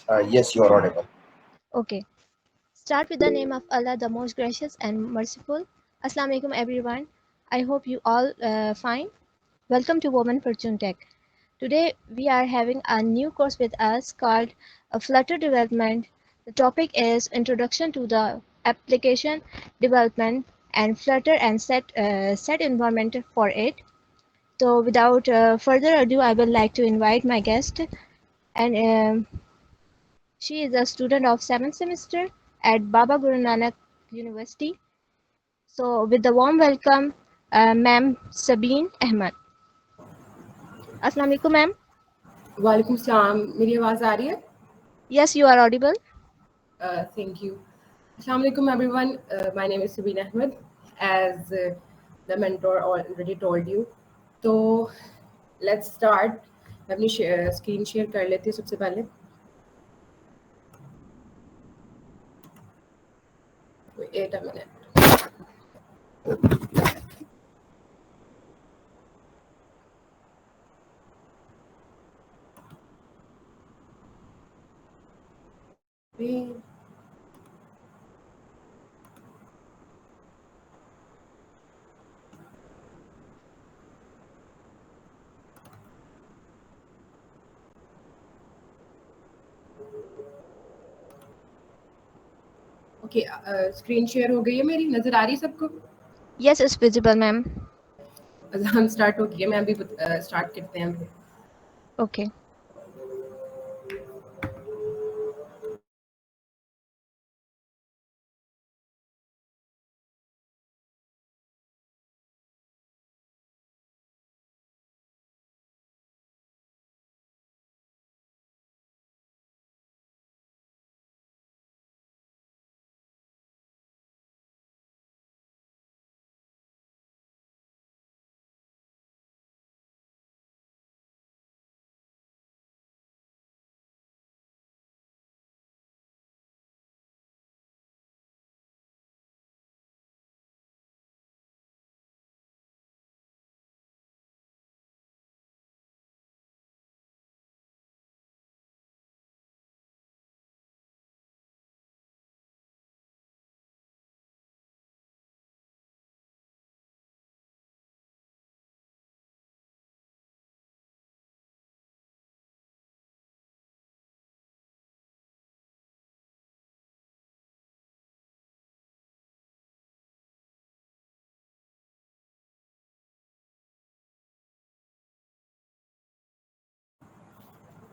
Yes, you are audible. Okay. Start with the name of Allah, the most gracious and merciful. Assalamu alaikum, everyone. I hope you all fine. Welcome to Women Fortune Tech. Today we are having a new course with us called Flutter Development. The topic is Introduction to the Application Development and Flutter and set environment for it. So without further ado, I would like to invite my guest, and she is a student of 7th semester at Baba Guru Nanak University. So, with the warm welcome, Ma'am Sabine Ahmed. Assalamu alaikum, ma'am. वालेकुम सलाम मेरी आवाज़ आ रही है Yes, you are audible. Thank you. Assalamu alaikum everyone. My name is Sabine Ahmed, as the mentor already told you. तो let's start. मैं अपनी screen share कर लेती हूँ सबसे पहले. Wait a minute. Okay screen share हो गई है मेरी नज़र आ रही है सबको Yes, it's visible, ma'am. अज़ान स्टार्ट हो गई है मैं अभी स्टार्ट करते हैं अभी Okay.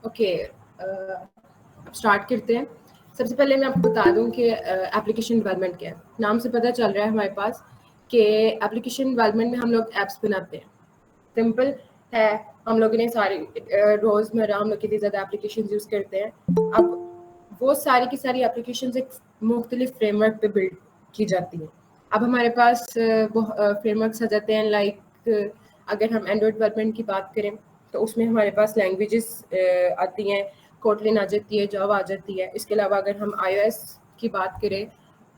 ओके अब स्टार्ट करते हैं सबसे पहले मैं आपको बता दूं कि एप्लीकेशन डेवलपमेंट क्या है नाम से पता चल रहा है हमारे पास कि एप्लीकेशन डेवलपमेंट में हम लोग ऐप्स बनाते हैं सिंपल है हम लोगों ने सारी रोज़मर्रा हम लोग कितनी ज़्यादा एप्लीकेशन यूज़ करते हैं अब वो सारी की सारी एप्लीकेशन एक मुख्तलिफ फ्रेमवर्क पे बिल्ड की जाती है अब हमारे पास फ्रेमवर्क्स आ जाते हैं लाइक अगर हम एंड्रॉयड डेवलपमेंट की बात करें तो उसमें हमारे पास लैंग्वेजेस आती हैं कोटलिन आ जाती है जावा आ जाती है इसके अलावा अगर हम iOS की बात करें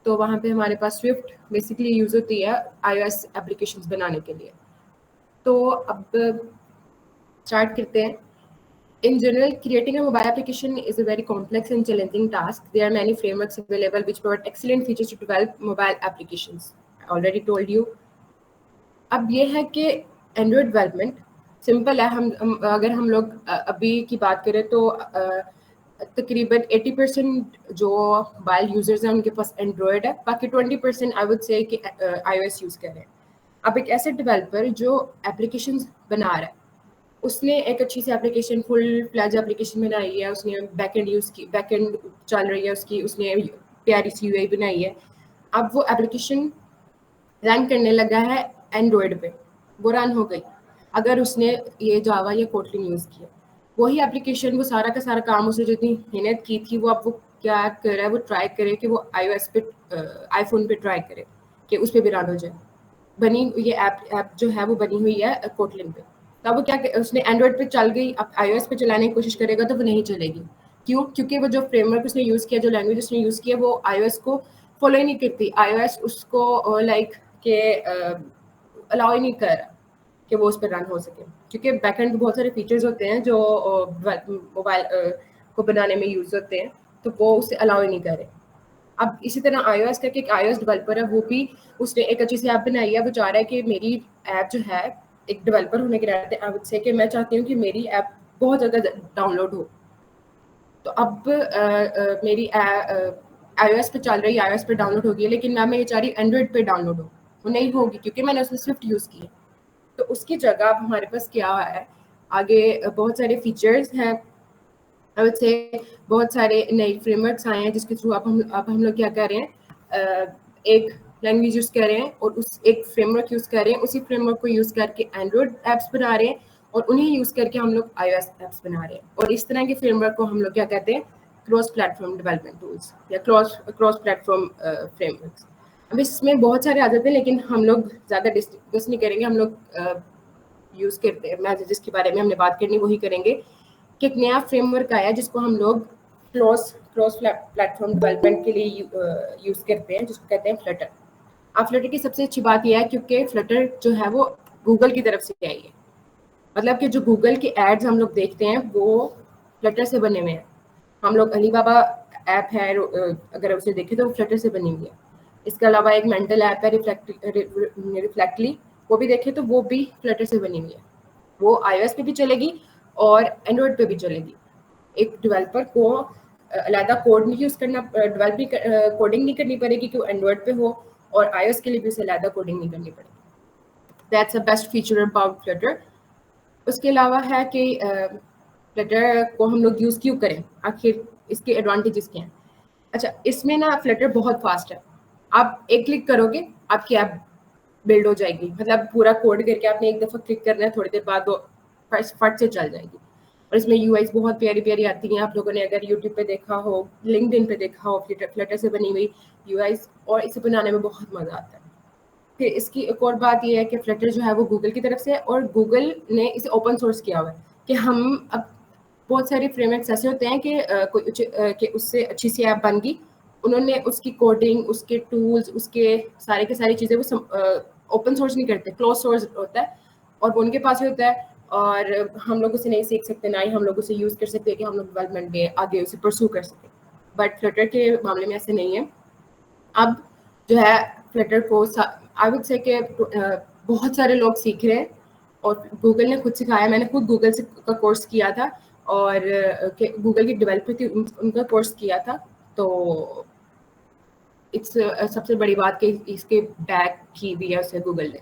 तो वहाँ पे हमारे पास स्विफ्ट बेसिकली यूज़ होती है iOS एप्लीकेशंस बनाने के लिए तो अब स्टार्ट करते हैं In general, creating a mobile application is a very complex and challenging task. There are many frameworks available which provide excellent features to develop mobile applications. I already told you. अब ये है कि Android development simple है अगर हम लोग अभी की बात करें तो तकरीबन 80% जो मोबाइल यूजर्स हैं उनके पास एंड्रॉयड है बाकी 20% आई वुड से कि iOS यूज़ कर रहे हैं अब एक ऐसे डेवलपर जो एप्लीकेशंस बना रहा है उसने एक अच्छी सी एप्लीकेशन फुल फ्लैज एप्लीकेशन बनाई है उसने बैकएंड यूज़ की बैकएंड चल रही है उसकी उसने प्यारी सी यूआई बनाई है अब वो एप्लीकेशन रन करने लगा है एंड्रॉयड पे वो रन हो गई अगर उसने ये जावा या कोटलिन यूज़ किया वही एप्लीकेशन वो सारा का सारा काम उसने जितनी मेहनत की थी वो अब वो क्या कर रहा है वो ट्राई करे कि वो iOS पे आईफोन पे ट्राई करे कि उस पर भी रन हो जाए बनी ये ऐप जो है वो बनी हुई है कोटलिन पे तब वो क्या उसने एंड्रॉयड पे चल गई अब iOS पे चलाने की कोशिश करेगा तो वो नहीं चलेगी क्यों क्योंकि वो जो फ्रेमवर्क उसने यूज़ किया जो लैंग्वेज उसने यूज़ किया वो iOS को फॉलो ही नहीं करती iOS उसको लाइक के अलाउ ही नहीं कर रहा कि वो उस पर रन हो सके क्योंकि बैकएंड पे बहुत सारे फीचर्स होते हैं जो मोबाइल को बनाने में यूज़ होते हैं, तो वो उसे अलाउ ही नहीं कर रहे। अब इसी तरह iOS का एक iOS डेवलपर है, वो भी उसने एक अच्छी सी ऐप बनाई है, वो चाह रहा है कि मेरी ऐप जो है, एक डेवलपर होने के नाते आई वुड से कि मैं चाहती हूँ कि मेरी ऐप बहुत ज़्यादा डाउनलोड हो। तो अब मेरी iOS पे चल रही है, iOS पे डाउनलोड होगी, लेकिन मैं ये चाह रही एंड्रॉइड पे डाउनलोड हो, वो नहीं होगी क्योंकि मैंने उसमें स्विफ्ट यूज़ की है। तो उसकी जगह अब हमारे पास क्या है, आगे बहुत सारे फीचर्स हैं, आई वुड से बहुत सारे नए फ्रेमवर्क्स आए हैं जिसके थ्रू अब हम लोग क्या कर रहे हैं, एक लैंग्वेज यूज़ कर रहे हैं और उस एक फ्रेमवर्क यूज़ कर रहे हैं, उसी फ्रेमवर्क को यूज़ करके एंड्रॉइड ऐप्स बना रहे हैं और उन्हें यूज़ करके हम लोग iOS ऐप्स बना रहे हैं। और इस तरह के फ्रेमवर्क को हम लोग क्या कहते हैं, क्रॉस प्लेटफॉर्म डेवलपमेंट टूल्स या क्रॉस प्लेटफॉर्म फ्रेमवर्क्स। अब इसमें बहुत सारे आ जाते हैं, लेकिन हम लोग ज़्यादा डिस्कस नहीं करेंगे, हम लोग यूज़ करते हैं, मैं जिसके बारे में हमने बात करनी वही करेंगे कि एक नया फ्रेमवर्क आया जिसको हम लोग क्रॉस प्लेटफॉर्म डेवलपमेंट के लिए यूज़ करते हैं, जिसको कहते हैं फ्लटर। अब फ्लटर की सबसे अच्छी बात यह है क्योंकि फ्लटर जो है वो गूगल की तरफ से आई है, मतलब कि जो गूगल के एड्स हम लोग देखते हैं वो फ्लटर से बने हुए हैं। हम लोग अलीबाबा ऐप है, अगर उसे देखें तो वो फ्लटर से बनी हुई है। इसके अलावा एक मेंटल ऐप है रिफ्लेक्टली, वो भी देखें तो वो भी फ्लटर से बनी हुई है। वो iOS पे भी चलेगी और एंड्रॉयड पे भी चलेगी। एक डेवलपर को अलहदा कोड नहीं यूज़ करना, कोडिंग नहीं करनी पड़ेगी कि वो एंड्रॉयड पे हो, और iOS के लिए भी उसे अलहदा कोडिंग नहीं करनी पड़ेगी। That's the best feature about Flutter. उसके अलावा है कि फ्लटर को हम लोग यूज़ क्यों करें, आखिर इसके एडवांटेजेस क्या हैं। अच्छा, इसमें ना फ्लटर बहुत फास्ट है, आप एक क्लिक करोगे आपकी ऐप बिल्ड हो जाएगी, मतलब पूरा कोड करके आपने एक दफ़ा क्लिक करना है, थोड़ी देर बाद वो फट से चल जाएगी। और इसमें यूआईज बहुत प्यारी प्यारी आती हैं, आप लोगों ने अगर यूट्यूब पे देखा हो, लिंक्डइन पे देखा हो, फ्लटर से बनी हुई यूआईज, और इसे बनाने में बहुत मज़ा आता है। फिर इसकी एक और बात ये है कि फ्लटर जो है वो गूगल की तरफ से है, और गूगल ने इसे ओपन सोर्स किया हुआ है कि हम अब बहुत सारे फ्रेमवर्क्स ऐसे होते हैं कि कि उससे अच्छी सी ऐप बन गई, उन्होंने उसकी कोडिंग, उसके टूल्स, उसके सारे के सारी चीज़ें वो ओपन सोर्स नहीं करते, क्लोज सोर्स होता है और वो उनके पास ही होता है, और हम लोग उसे नहीं सीख सकते, ना ही हम लोग उसे यूज़ कर सकते कि हम लोग डेवलपमेंट में आगे उसे परसू कर सकें। बट फ्लटर के मामले में ऐसे नहीं है। अब जो है फ्लटर को आई वुड से कि बहुत सारे लोग सीख रहे हैं, और गूगल ने खुद सिखाया, मैंने खुद गूगल से का कोर्स किया था, और गूगल की डेवलपर थी, उनका कोर्स किया था। तो इट्स सबसे बड़ी बात कि इसके बैक की भी है उसे गूगल ने।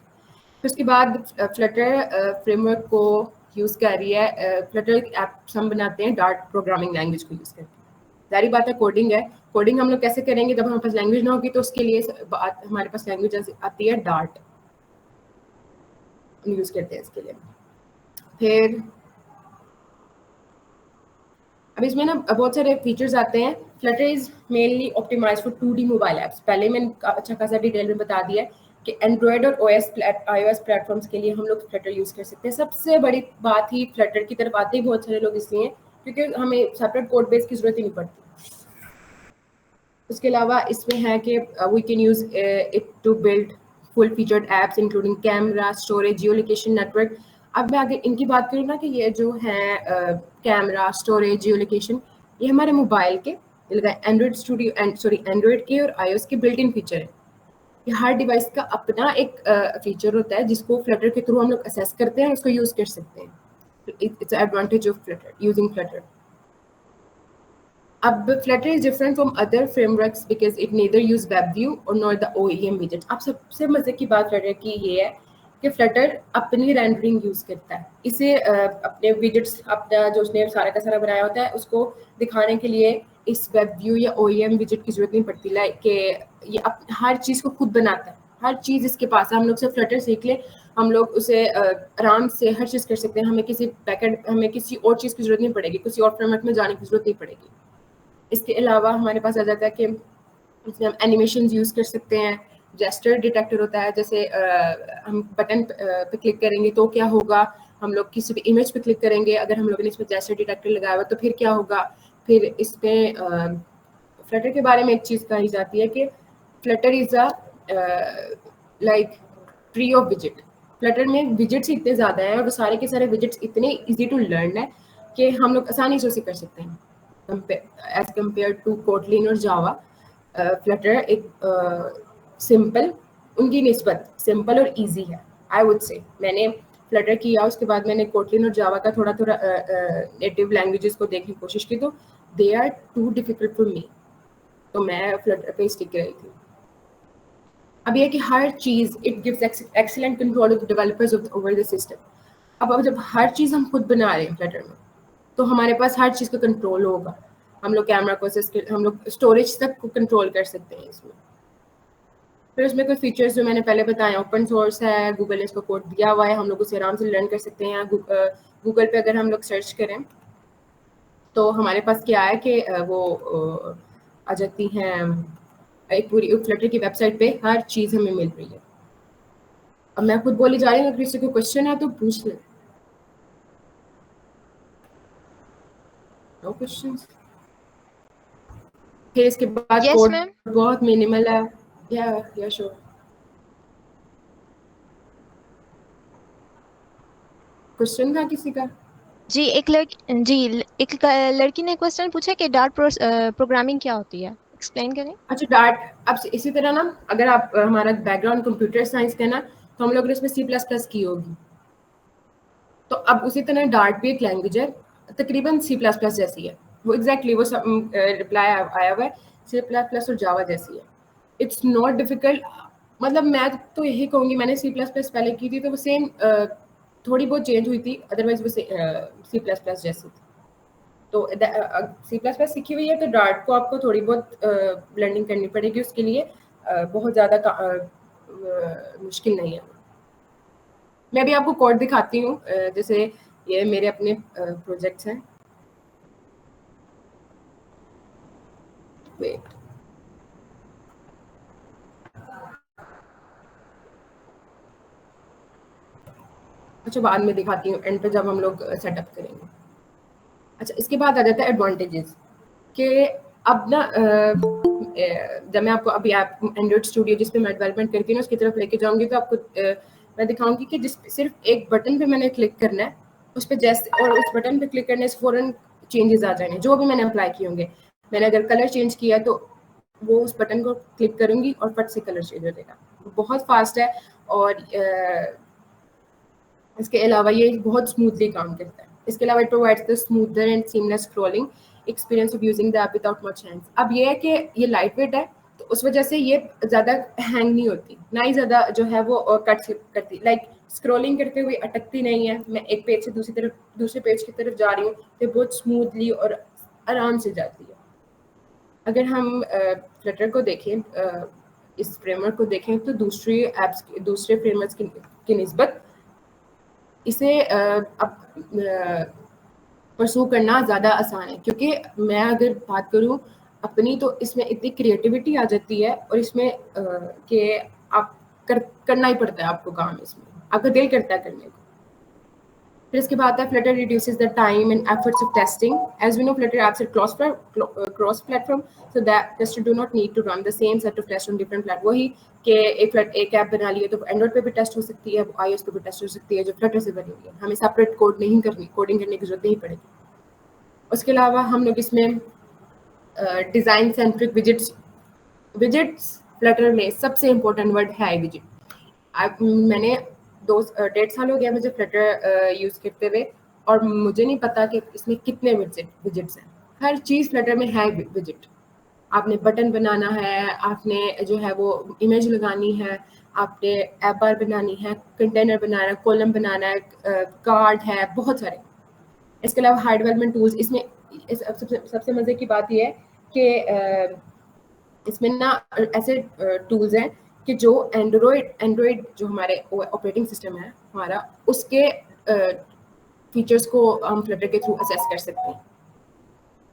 फिर उसके बाद फ्लटर फ्रेमवर्क को यूज़ कर रही है, फ्लटर ऐप्स हम बनाते हैं डार्ट प्रोग्रामिंग लैंग्वेज को यूज़ करके। सारी बात है कोडिंग है, कोडिंग हम लोग कैसे करेंगे जब हमारे पास लैंग्वेज ना होगी, तो उसके लिए हमारे पास लैंग्वेज आती है डार्ट, यूज़ करते हैं इसके लिए। फिर अब इसमें ना बहुत सारे फीचर्स आते हैं। Flutter is mainly optimize for 2D mobile apps. पहले मैंने अच्छा खासा डिटेल में बता दिया कि एंड्रॉयड और iOS प्लेटफॉर्म्स के लिए हम लोग फ्लटर यूज़ कर सकते हैं। सबसे बड़ी बात ही फ्लटर की तरफ आते ही बहुत सारे लोग इसलिए क्योंकि हमें सेपरेट कोड बेस की ज़रूरत ही नहीं पड़ती। उसके अलावा इसमें है कि we can use it to build full featured apps including camera, storage, geo location, network. अब मैं अगर इनकी बात करूँ ना कि ये जो है कैमरा, स्टोरेज, जियो लोकेशन, ये हमारे मोबाइल के एंड्रॉयड एंड्रॉयड के और iOS के बिल्ट इन फीचर है। ये हर डिवाइस का अपना एक फीचर होता है जिसको फ्लटर के थ्रू हम लोग असेस करते हैं और उसको यूज़ कर सकते हैं। It's advantage of Flutter, using Flutter. अब Flutter is different from other frameworks because it neither use WebView or nor the OEM widgets। अब सबसे मजे की बात Flutter की ये है कि Flutter अपनी रेंडरिंग यूज करता है। इसे अपने विजेट्स, अपना जो उसने सारा का सारा बनाया होता है उसको दिखाने के लिए इस WebView या OEM विजेट की जरूरत नहीं पड़ती। लाइक कि ये हर चीज़ को खुद बनाता है, हर चीज़ इसके पास है। हम लोग से Flutter सीख ले, हम लोग उसे आराम से हर चीज़ कर सकते हैं। हमें किसी बैकएंड, हमें किसी और चीज़ की जरूरत नहीं पड़ेगी, किसी और फ्रेमवर्क में जाने की जरूरत नहीं पड़ेगी। इसके अलावा हमारे पास आ जाता है कि इसमें हम एनिमेशन यूज़ कर सकते हैं। जेस्चर डिटेक्टर होता है, जैसे हम बटन पे क्लिक करेंगे तो क्या होगा, हम लोग किसी भी इमेज पे क्लिक करेंगे, अगर हम लोगों ने इसमें जेस्चर डिटेक्टर लगाया हुआ तो फिर क्या होगा। फिर इसमें फ्लटर के बारे में एक चीज़ कही जाती है कि Flutter is a like tree of visit. Flutter में विजिट्स इतने ज़्यादा हैं और वो सारे के सारे विजिट्स इतने ईजी टू लर्न है कि हम लोग आसानी से उसे कर सकते हैं। एज कम्पेयर टू कोटलिन और जावा, फ्लटर एक सिंपल, उनकी निस्बत सिंपल और इजी है आई वुड से। मैंने फ्लटर किया, उसके बाद मैंने कोटलिन और जावा का थोड़ा थोड़ा नेटिव लैंग्वेजेस को देखने की कोशिश की, तो they are too difficult for me, तो मैं फ्लटर पे स्टिक रही थी। अब ये कि हर चीज़ it gives excellent control of the developers over the system. अब जब हर चीज़ हम खुद बना रहे हैं फ्लटर में, तो हमारे पास हर चीज़ का कंट्रोल होगा। हम लोग कैमरा को हम लोग स्टोरेज तक को कंट्रोल कर सकते हैं इसमें। फिर उसमें कुछ फीचर्स जो मैंने पहले बताए, ओपन सोर्स है, गूगल ने इसको कोड दिया हुआ है, हम लोग उसे आराम से लर्न कर सकते हैं। गूगल पे अगर हम लोग सर्च करें तो हमारे पास क्या है कि वो आ जाती हैं एक पूरी फ्लटर की वेबसाइट पे हर चीज़ हमें मिल रही है। अब मैं खुद बोली जा रही हूँ, अगर किसी को क्वेश्चन है तो पूछ ले। No questions. फिर इसके बाद यस कोड मैम। बहुत मिनिमल है। या श्योर, क्वेश्चन था किसी का? जी एक लड़की ने क्वेश्चन पूछा कि डार्ट प्रोग्रामिंग क्या होती है, एक्सप्लेन करें। अच्छा, डार्ट। अब इसी तरह ना, अगर आप हमारा बैकग्राउंड कंप्यूटर साइंस का ना, तो हम लोग ने इसमें सी प्लस प्लस की होगी। तो अब उसी तरह डार्ट भी एक लैंग्वेज है, तकरीबन सी प्लस प्लस जैसी है। वो एग्जैक्टली वो रिप्लाई आया हुआ है, सी प्लस प्लस और जावा जैसी है। It's not difficult. मतलब मैं तो यही कहूँगी, मैंने सी प्लस प्लस पहले की थी तो वो सेम थोड़ी बहुत चेंज हुई थी, अदरवाइज वो सी प्लस प्लस जैसी थी। तो सी प्लस प्लस सीखी हुई है तो डार्ट को आपको थोड़ी बहुत लर्निंग करनी पड़ेगी, उसके लिए बहुत ज़्यादा मुश्किल नहीं है। मैं अभी आपको कोड दिखाती हूँ, जैसे ये मेरे अपने प्रोजेक्ट्स हैं। वेट, अच्छा बाद में दिखाती हूँ, एंड पे जब हम लोग सेटअप करेंगे। अच्छा, इसके बाद आ जाता है एडवांटेजेस कि अब ना जब मैं आपको अभी ऐप एंड्रॉइड स्टूडियो जिस पे मैं डेवलपमेंट करती हूँ उसकी तरफ लेके जाऊंगी, तो आपको मैं दिखाऊंगी कि जिस सिर्फ एक बटन पे मैंने क्लिक करना है, उस पर जैसे, और उस बटन पे क्लिक करने से फ़ौरन चेंजेस आ जाएंगे जो भी मैंने अप्लाई किए होंगे। मैंने अगर कलर चेंज किया तो वो उस बटन को क्लिक करूंगी और फट से कलर चेंज हो जाएगा। बहुत फास्ट है, और इसके अलावा ये बहुत स्मूथली काम करता है। इसके अलावा it provides the smoother and seamless scrolling experience of using the app without much Hanks. अब ये है कि ये लाइट वेट है, तो उस वजह से ये ज़्यादा हैंग नहीं होती, ना ही ज़्यादा जो है वो कट स्लिप करती, लाइक स्क्रॉलिंग करते हुए अटकती नहीं है। मैं एक पेज से दूसरे पेज की तरफ जा रही हूँ तो बहुत स्मूथली और आराम से जाती है। अगर हम फ्लटर को देखें, इस फ्रेमवर्क को देखें, तो दूसरे फ्रेमवर्क की निस्बत इसे अब परसू करना ज़्यादा आसान है, क्योंकि मैं अगर बात करूँ अपनी, तो इसमें इतनी क्रिएटिविटी आ जाती है, और इसमें कि आप करना ही पड़ता है आपको काम, इसमें आपका दिल करता है करने को। फिर इसके बाद है Flutter reduces the time and efforts of testing. As we know, Flutter apps are cross platform, so that tester do not need to run the same set of test on different platform. वही कि एक app बना लिए तो Android पे भी test हो सकती है, आईओएस पे भी टेस्ट हो सकती है, जो फ्लटर से बनी हुई है। हमें सेपरेट कोडिंग करने की जरूरत नहीं पड़ेगी। उसके अलावा हम लोग इसमें डिज़ाइन सेंट्रिक विजिट्स फ्लटर में सबसे इम्पोर्टेंट वर्ड है विजिट। मैंने 1.5 साल हो गया मुझे फ्लटर यूज़ करते हुए, और मुझे नहीं पता कि इसमें कितने विजिट्स हैं। हर चीज़ फ्लटर में है विजिट। आपने बटन बनाना है, आपने जो है वो इमेज लगानी है, आपने ऐप बार बनानी है, कंटेनर बनाना है, कॉलम बनाना है, कार्ड है, बहुत सारे। इसके अलावा हार्ड डेवलपमेंट टूल्स इसमें, सबसे मज़े की बात यह है कि इसमें ना ऐसे टूल्स हैं कि जो एंड्रॉयड जो हमारे ऑपरेटिंग सिस्टम है हमारा, उसके फीचर्स को हम फ्लटर के थ्रू असेस कर सकते हैं।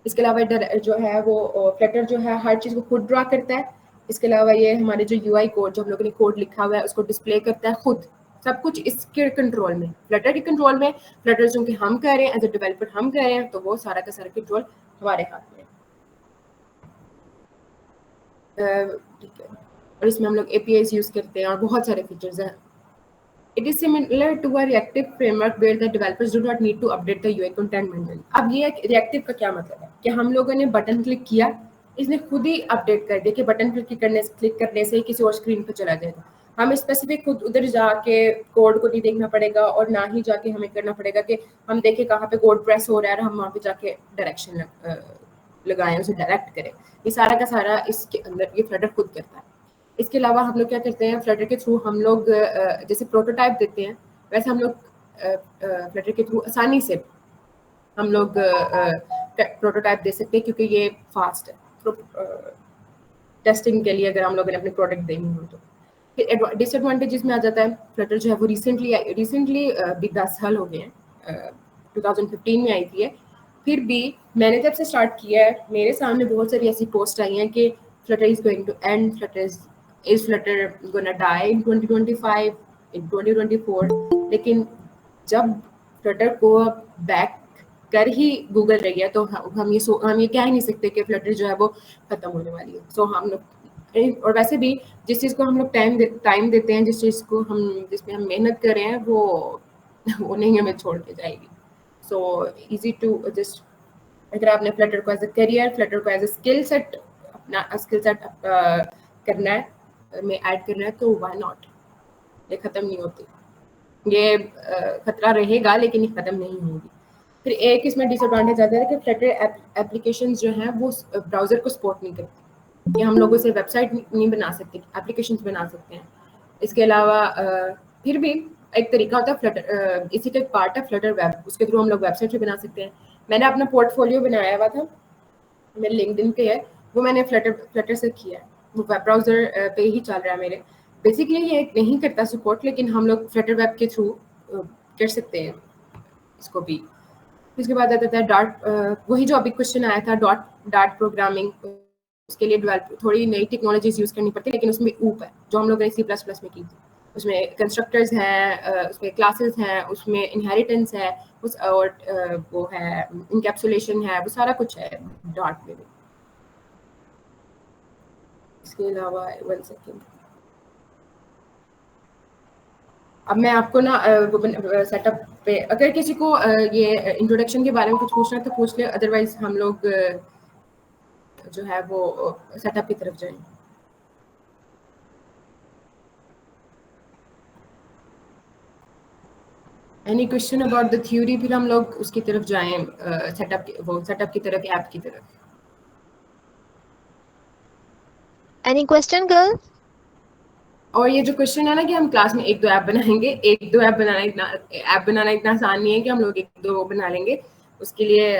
इसके अलावा जो है वो फ्लटर जो है हर चीज़ को खुद ड्रा करता है। इसके अलावा ये हमारे जो यूआई कोड, जो हम लोगों ने कोड लिखा हुआ है, उसको डिस्प्ले करता है खुद। सब कुछ इसके कंट्रोल में, फ्लटर के कंट्रोल में। फ्लटर जो कि हम कर रहे हैं एज अ डेवलपर, हम कर रहे हैं, तो वो सारा का सारा कंट्रोल हमारे हाथ में है। ठीक है, और इसमें हम लोग एपीआईज यूज़ करते हैं और बहुत सारे फीचर्स हैं। It is similar to a reactive framework where the developers do not need to update the UI content manually. अब ये reactive का क्या मतलब है कि हम लोगों ने बटन क्लिक किया, इसने खुद ही अपडेट कर दिया कि बटन क्लिक करने से ही किसी और स्क्रीन पर चला जाएगा। हमें स्पेसिफिक खुद उधर जाके कोड को नहीं देखना पड़ेगा और ना ही जाके हमें करना पड़ेगा कि हम देखें कहाँ पे कोड प्रेस हो रहा है और हम वहाँ पे जाके डायरेक्शन लगाएं, उसे डायरेक्ट करें। ये सारा का सारा इसके अंदर ये फ्लटर खुद करता है। इसके अलावा हम लोग क्या करते हैं, फ्लटर के थ्रू हम लोग जैसे प्रोटोटाइप देते हैं, वैसे हम लोग फ्लटर के थ्रू आसानी से हम लोग प्रोटोटाइप दे सकते हैं क्योंकि ये फास्ट है टेस्टिंग के लिए अगर हम लोगों ने अपने प्रोडक्ट देनी हो तो। फिर डिसएडवांटेजेस में आ जाता है, फ्लटर जो है वो रिसेंटली भी 10 साल हो गए हैं, 2015 में आई थी। फिर भी मैंने जब से स्टार्ट किया है मेरे सामने बहुत सारी ऐसी पोस्ट आई हैं कि Flutter is going to end, Flutter gonna die in 2025 in 2024। लेकिन जब फ्लटर को बैक कर ही गूगल रही है तो हम ये कह ही नहीं सकते कि फ्लटर जो है वो खत्म होने वाली है। सो हम लोग, और वैसे भी जिस चीज़ को हम लोग टाइम देते हैं, जिसमें हम मेहनत कर रहे हैं वो नहीं हमें छोड़ के जाएगी। सो इजी टू जस्ट, अगर आपने फ्लटर को एज अ करियर, फ्लटर को एज अ स्किल सेट, अपना स्किल सेट करना है, में ऐड करना है तो व्हाई नॉट। ये खत्म नहीं होती, ये खतरा रहेगा लेकिन ये खत्म नहीं होगी। फिर एक इसमें डिसएडवांटेज आता है कि फ्लटर एप्लीकेशंस जो हैं वो ब्राउज़र को सपोर्ट नहीं करती, कि हम लोग उसे वेबसाइट नहीं बना सकते, एप्लीकेशंस बना सकते हैं। इसके अलावा फिर भी एक तरीका होता है फ्लटर, इसी का एक पार्ट है फ्लटर वेब, उसके थ्रू हम लोग वेबसाइट भी बना सकते हैं। मैंने अपना पोर्टफोलियो बनाया हुआ था, मेरे लिंक्डइन पे है, वो मैंने फ्लटर से किया है, वो वेब ब्राउज़र पे ही चल रहा है मेरे। बेसिकली ये नहीं करता सपोर्ट, लेकिन हम लोग फ्लटर वेब के थ्रू कर सकते हैं इसको भी। उसके बाद आता था वही जो अभी क्वेश्चन आया था डॉट प्रोग्रामिंग, उसके लिए डेवलप थोड़ी नई टेक्नोलॉजीज यूज़ करनी पड़ती है, लेकिन उसमें ऊप है जो हम लोग ने C++ में की थी। उसमें कंस्ट्रक्टर्स हैं, उसमें क्लासेस हैं, उसमें इनहेरिटेंस है, और वो है इनकैप्सुलेशन है, वो सारा कुछ है डॉट में भी। इसके अलावा 1 सेकेंड, अब मैं आपको ना सेटअप पे, अगर किसी को ये इंट्रोडक्शन के बारे में कुछ पूछना है तो पूछ ले, अदरवाइज हम लोग जो है वो सेटअप की तरफ जाएं। Any question about the theory, फिर हम लोग उसकी तरफ जाएं, सेटअप की तरफ, ऐप की तरफ। Any question, girl? और ये जो क्वेश्चन है ना कि हम क्लास में 1-2 ऐप बनाएंगे, 1-2 ऐप बनाना इतना आसान नहीं है कि हम लोग 1-2 बना लेंगे। उसके लिए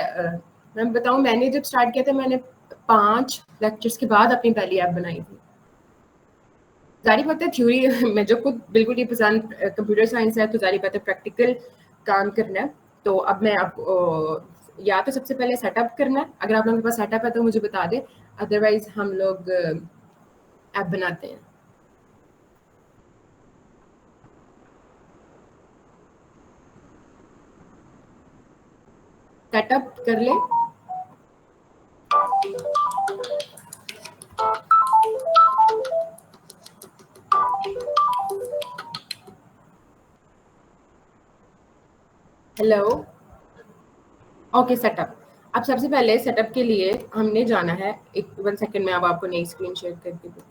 मैं बताऊं, मैंने जब स्टार्ट किया था मैंने 5 लेक्चर्स के बाद अपनी पहली ऐप बनाई थी। जारी बात है थ्योरी में जो खुद बिल्कुल ही पसंद कंप्यूटर साइंस है, तो जारी बात है प्रैक्टिकल काम करना है। तो अब मैं आपको या तो सबसे पहले सेटअप करना है, अगर आप लोगों के पास सेटअप है तो मुझे बता दें, अदरवाइज हम लोग ऐप बनाते हैं। सेटअप कर ले। Hello, okay setup. अब सबसे पहले सेटअप के लिए हमने जाना है, एक 1 सेकंड में अब आपको नई स्क्रीन शेयर करके दूँ।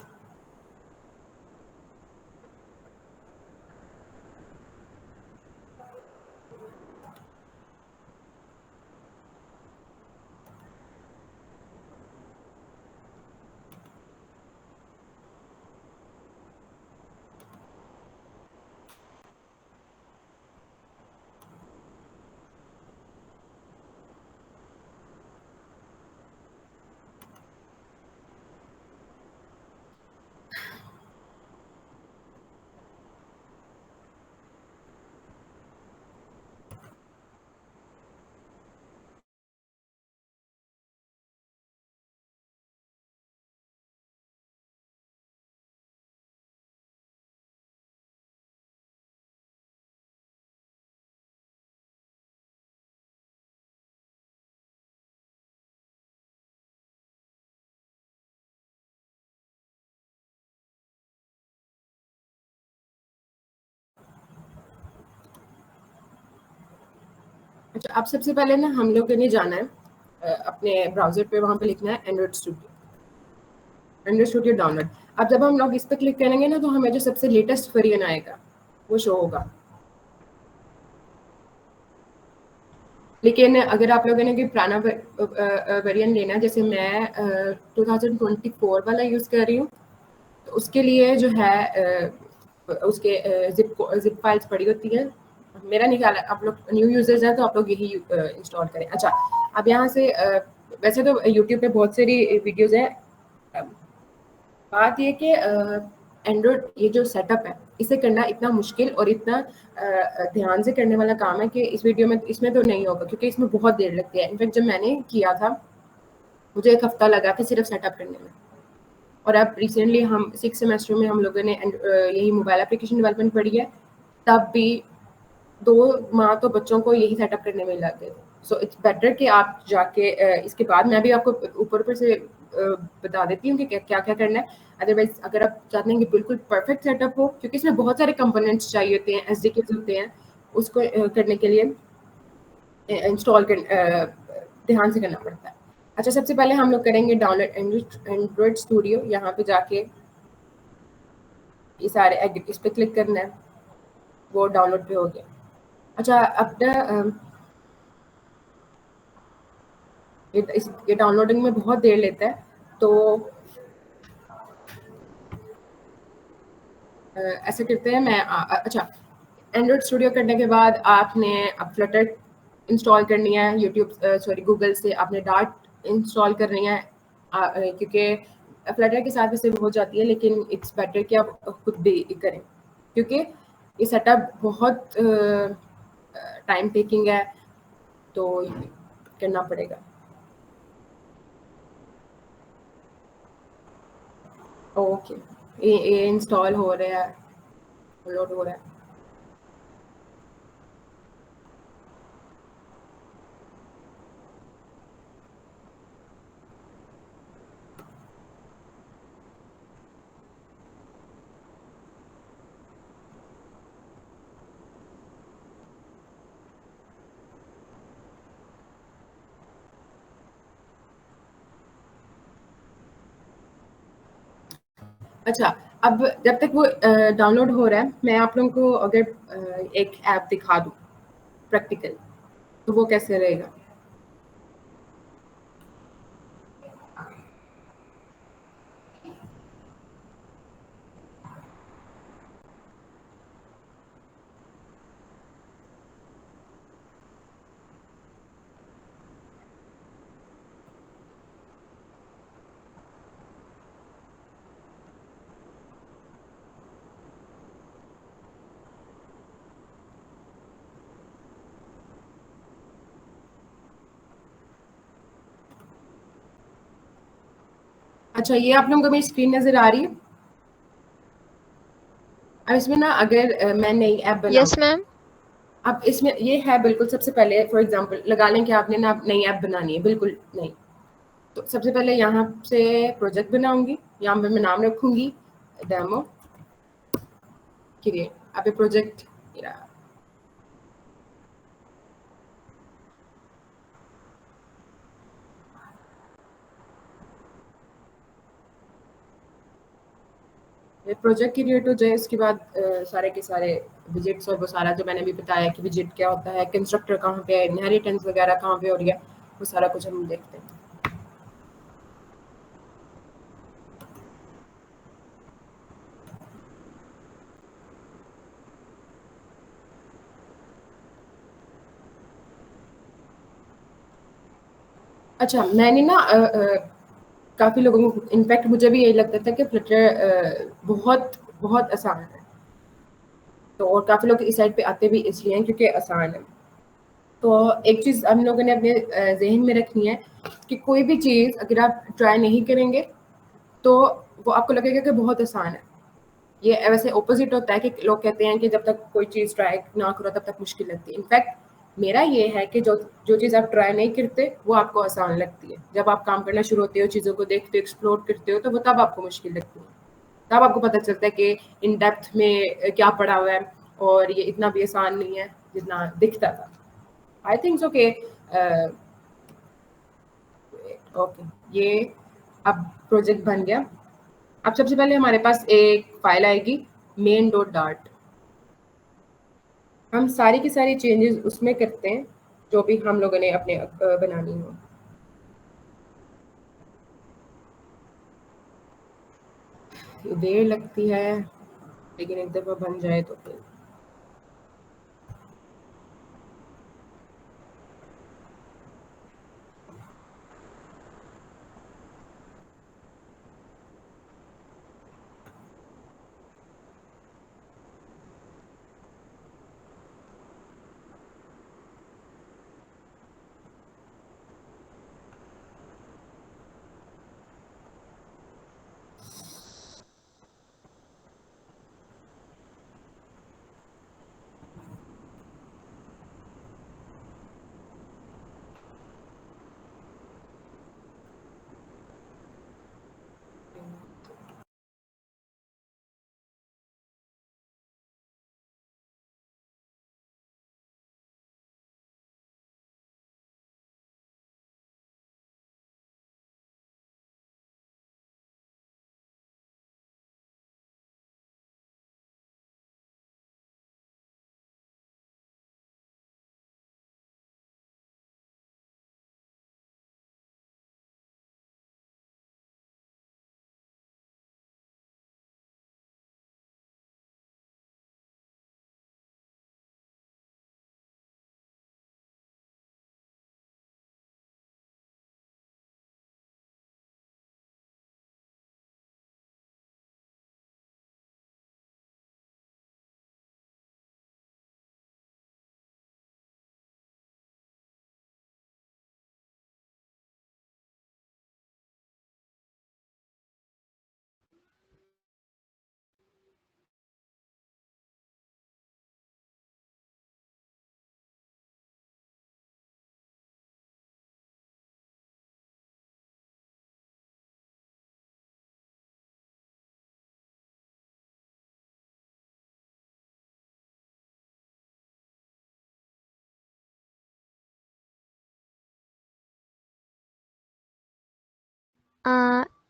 अच्छा, अब सबसे पहले ना हम लोग ने जाना है अपने ब्राउज़र पे, वहाँ पे लिखना है एंड्रॉइड स्टूडियो डाउनलोड। अब जब हम लोग इस पे क्लिक करेंगे ना, तो हमें जो सबसे लेटेस्ट वर्जन आएगा वो शो होगा। लेकिन अगर आप लोगों ने कोई पुराना वेरिएंट लेना है, जैसे मैं 2024 वाला यूज़ कर रही हूँ, तो उसके लिए जो है उसके ज़िप फाइल्स पड़ी होती हैं। मेरा नहीं ख्याल है, आप लोग न्यू यूज़र्स हैं तो आप लोग यही इंस्टॉल करें। अच्छा, अब यहाँ से वैसे तो यूट्यूब पे बहुत सारी वीडियोज़ हैं। बात ये कि एंड्रॉइड ये जो सेटअप है, इसे करना इतना मुश्किल और इतना ध्यान से करने वाला काम है कि इस वीडियो में इसमें तो नहीं होगा, क्योंकि इसमें बहुत देर लगती है। इनफैक्ट जब मैंने किया था, मुझे 1 हफ्ता लगा था सिर्फ सेटअप करने में। और अब रिसेंटली हम 6 सेमेस्टर में हम लोगों ने यही मोबाइल एप्लीकेशन डेवलपमेंट पढ़ी है, तब भी 2 माह तो बच्चों को यही सेटअप करने में लग गए। सो इट्स बेटर कि आप जाके इसके बाद मैं भी आपको ऊपर से बता देती हूँ कि क्या क्या करना है। अदरवाइज अगर आप चाहते हैं कि बिल्कुल परफेक्ट सेटअप हो, क्योंकि इसमें बहुत सारे कंपोनेंट्स चाहिए होते हैं, एसडीकेस होते हैं, उसको करने के लिए इंस्टॉल कर ध्यान से करना पड़ता है। अच्छा, सबसे पहले हम लोग करेंगे डाउनलोड एंड्रॉइड स्टूडियो। यहाँ पे जाके ये सारे इस पे क्लिक करना है, वो डाउनलोड पे हो गया। अच्छा, अब ये डाउनलोडिंग में बहुत देर लेता है, तो ऐसे करते हैं। अच्छा, एंड्रॉइड स्टूडियो करने के बाद आपने अब फ्लटर इंस्टॉल करनी है, गूगल से आपने डार्ट इंस्टॉल करनी है, क्योंकि फ्लटर के साथ वैसे हो जाती है, लेकिन इट्स बेटर कि आप खुद भी करें, क्योंकि ये सेटअप बहुत टाइम टेकिंग है, तो करना पड़ेगा। ओके, ये इंस्टॉल हो रहा है, लोड हो रहा है। अच्छा, अब जब तक वो डाउनलोड हो रहा है, मैं आप लोगों को अगर एक ऐप दिखा दूँ प्रैक्टिकल, तो वो कैसे रहेगा? अच्छा, ये आप लोगों को मेरी स्क्रीन नज़र आ रही है? अब इसमें ना अगर मैं नई ऐप बनाऊँ, यस मैम। अब इसमें ये है बिल्कुल सबसे पहले फॉर एग्ज़ाम्पल लगा लें कि आपने ना नई ऐप बनानी है, बिल्कुल नई। तो सबसे पहले यहाँ से प्रोजेक्ट बनाऊँगी, यहाँ पे मैं नाम रखूँगी डेमो क्रिएट। अब ये प्रोजेक्ट मेरा ये प्रोजेक्ट क्रिएट हो जाए, उसके बाद सारे के सारे विजिट्स और वो सारा जो मैंने भी बताया कि विजिट क्या होता है, कंस्ट्रक्टर कहाँ पे है, इनहेरिटेंस वगैरह कहाँ पे हो रही है, वो सारा कुछ हम देखते हैं। अच्छा, मैंने ना काफ़ी लोगों को, इनफैक्ट मुझे भी यही लगता था कि फ्लटर बहुत बहुत आसान है, तो और काफ़ी लोग इस साइड पे आते भी इसलिए हैं क्योंकि आसान है। तो एक चीज़ हम लोगों ने अपने ज़हन में रखनी है कि कोई भी चीज़ अगर आप ट्राई नहीं करेंगे, तो वो आपको लगेगा कि बहुत आसान है। ये वैसे ऑपोजिट होता है कि लोग कहते हैं कि जब तक कोई चीज़ ट्राई ना करो तब तक मुश्किल लगती है। इनफैक्ट मेरा ये है कि जो जो चीज़ आप ट्राई नहीं करते वो आपको आसान लगती है। जब आप काम करना शुरू होते हो, चीज़ों को देखते हो, एक्सप्लोर करते हो, तो वो तब आपको मुश्किल लगती है। तब आपको पता चलता है कि इन डेप्थ में क्या पड़ा हुआ है और ये इतना भी आसान नहीं है जितना दिखता था। I think okay. ओके, ये अब प्रोजेक्ट बन गया। अब सबसे पहले हमारे पास एक फाइल आएगी main.dart। हम सारी की सारी चेंजेस उसमें करते हैं जो भी हम लोगों ने अपने बनानी हो। ये देर लगती है, लेकिन एक दफ़ा बन जाए तो फिर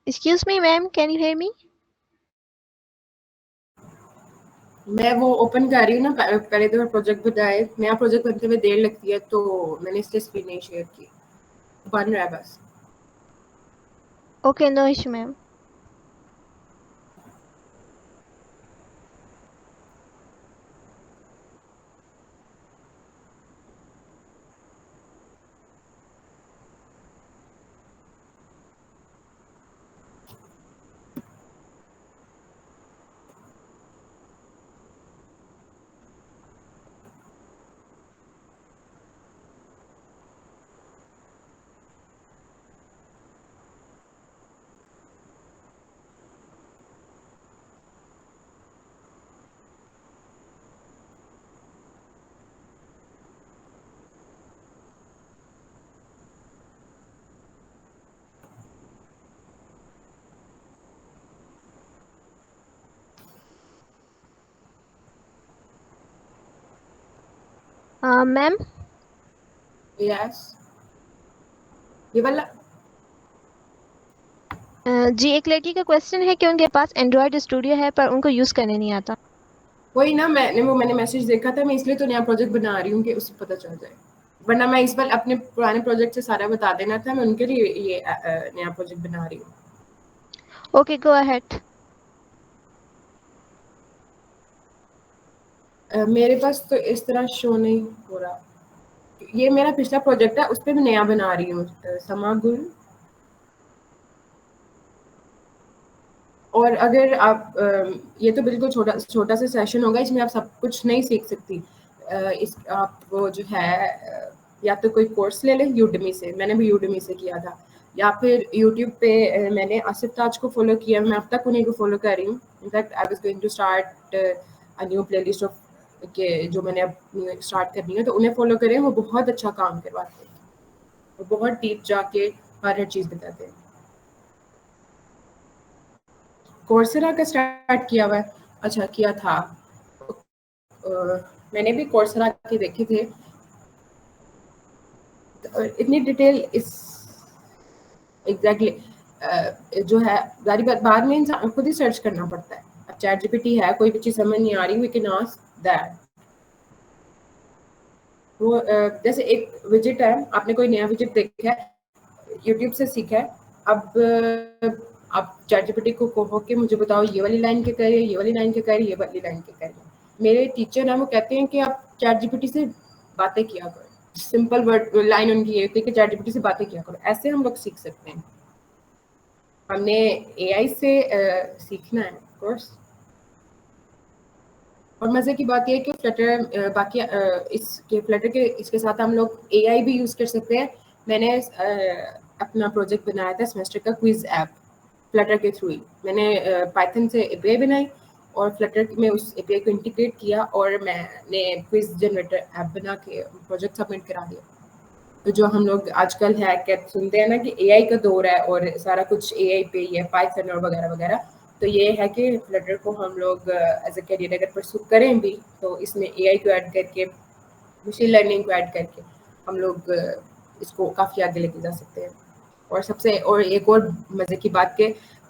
Excuse me, ma'am, can you hear me? मैं वो ओपन कर रही हूँ ना। पहले तो प्रोजेक्ट बनाए, नया प्रोजेक्ट बनते हुए देर लगती है, तो मैंने इसलिए स्क्रीन नहीं शेयर की। बन रहा है बस। Okay, no issue, ma'am. Ma'am, yes, ये वाला। जी एक लड़की का क्वेश्चन है कि उनके पास एंड्रॉयड स्टूडियो है पर उनको यूज़ करने नहीं आता। वही ना, मैंने मैसेज देखा था, मैं इसलिए तो नया प्रोजेक्ट बना रही हूँ कि उससे पता चल जाए। वरना मैं इस बार अपने पुराने प्रोजेक्ट से सारा बता देना था। मैं उनके लिए ये नया प्रोजेक्ट बना रही हूँ। Okay, go ahead. मेरे पास तो इस तरह शो नहीं हो रहा। ये मेरा पिछला प्रोजेक्ट है, उस पे मैं नया बना रही हूँ। समागुल। और अगर आप ये तो बिल्कुल छोटा छोटा सा सेशन होगा, इसमें आप सब कुछ नहीं सीख सकती। इस आप वो जो है या तो कोई कोर्स ले लें यूडमी से। मैंने भी यूडमी से किया था, या फिर यूट्यूब पे मैंने आसिफ ताज को फॉलो किया। मैं अब तक उन्हीं को फॉलो कर रही हूँ। In fact I was going to start a new playlist of के जो मैंने अब स्टार्ट करनी है, तो उन्हें फॉलो करें। वो बहुत अच्छा काम करवाते हैं, वो बहुत डीप जाके हर चीज़ बताते हैं। कोर्सेरा का स्टार्ट किया हुआ है। अच्छा, किया था। मैंने भी कोर्सेरा के देखे थे। और इतनी डिटेल इस एग्जैक्टली जो है सारी बात बाद में इंसान खुद ही सर्च करना पड़ता है। अब चैट जीपीटी है, कोई भी चीज़ समझ नहीं आ रही, वी कैन आस्क दैट। वो जैसे एक विजिट है, आपने कोई नया विजिट देखा है, यूट्यूब से सीखा है, अब आप चैट जीपीटी को कहो कि मुझे बताओ ये वाली लाइन क्या कह रही है, ये वाली लाइन क्या कह रही है, ये वाली लाइन क्या कह रही है। मेरे टीचर हैं, वो कहते हैं कि आप चैट जीपीटी से बातें किया करो। सिंपल वर्ड लाइन उनकी ये होती है कि चैट जीपीटी से बातें किया करो। ऐसे हम लोग सीख सकते हैं। हमने एआई से सीखना है कोर्स। और मज़े की बात यह है कि फ्लटर बाकी इसके फ्लटर के इसके साथ हम लोग एआई भी यूज़ कर सकते हैं। मैंने अपना प्रोजेक्ट बनाया था सेमेस्टर का क्विज ऐप फ्लटर के थ्रू ही। मैंने पाइथन से एपीआई बनाई और फ्लटर में उस एपीआई को इंटीग्रेट किया और मैंने क्विज जनरेटर ऐप बना के प्रोजेक्ट सबमिट करा दिया। तो जो हम लोग आजकल है क्या सुनते हैं ना कि एआई का दौर है और सारा कुछ एआई पे ही है, पाइथन और वगैरह वगैरह। तो ये है कि फ्लटर को हम लोग एज ए करियर अगर परसू करें भी तो इसमें एआई को ऐड करके, मशीन लर्निंग को ऐड करके हम लोग इसको काफ़ी आगे लेके जा सकते हैं। और सबसे और एक और मज़े की बात कि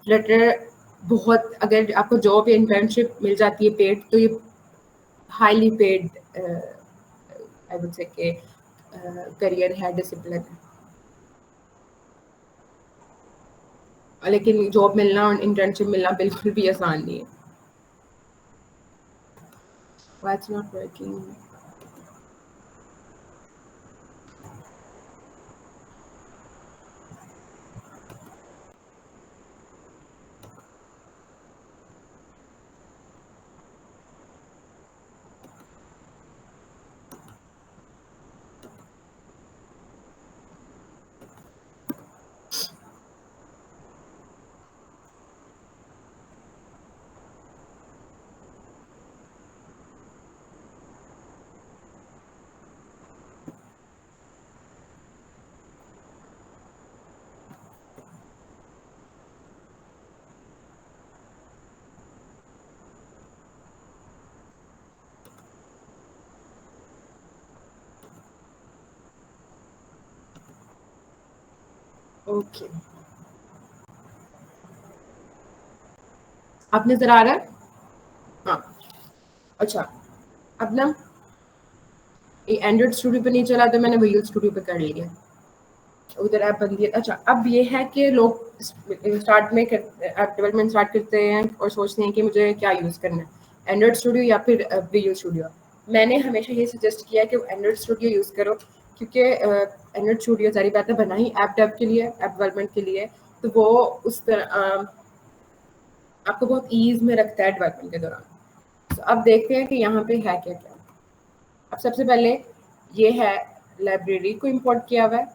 फ्लटर बहुत, अगर आपको जॉब या इंटर्नशिप मिल जाती है पेड, तो ये highly paid I would say कि करियर है, डिसिप्लिन है। लेकिन जॉब मिलना और इंटर्नशिप मिलना बिल्कुल भी आसान नहीं है। Why it's not working? Okay, आप नजर आ रहा है? हाँ, अच्छा। अब ना ये एंड्रॉइड स्टूडियो पे नहीं चला तो मैंने विजुअल स्टूडियो पे कर लिया, उधर ऐप बन गया। अच्छा, अब ये है कि लोग स्टार्ट में ऐप डेवलपमेंट स्टार्ट करते हैं और सोचते हैं कि मुझे क्या यूज़ करना है, एंड्रॉइड स्टूडियो या फिर विजुअल स्टूडियो। मैंने हमेशा ये सजेस्ट किया कि एंड्रॉइड स्टूडियो यूज़ करो, क्योंकि एंड्रॉइड स्टूडियो सारी बातें बना ही ऐप डेव के लिए, ऐप डेवलपमेंट के लिए। तो वो उस तरह आपको बहुत ईज में रखता है डेवलपमेंट के दौरान। तो अब देखते हैं कि यहाँ पे है क्या क्या। अब सबसे पहले ये है, लाइब्रेरी को इंपोर्ट किया हुआ है,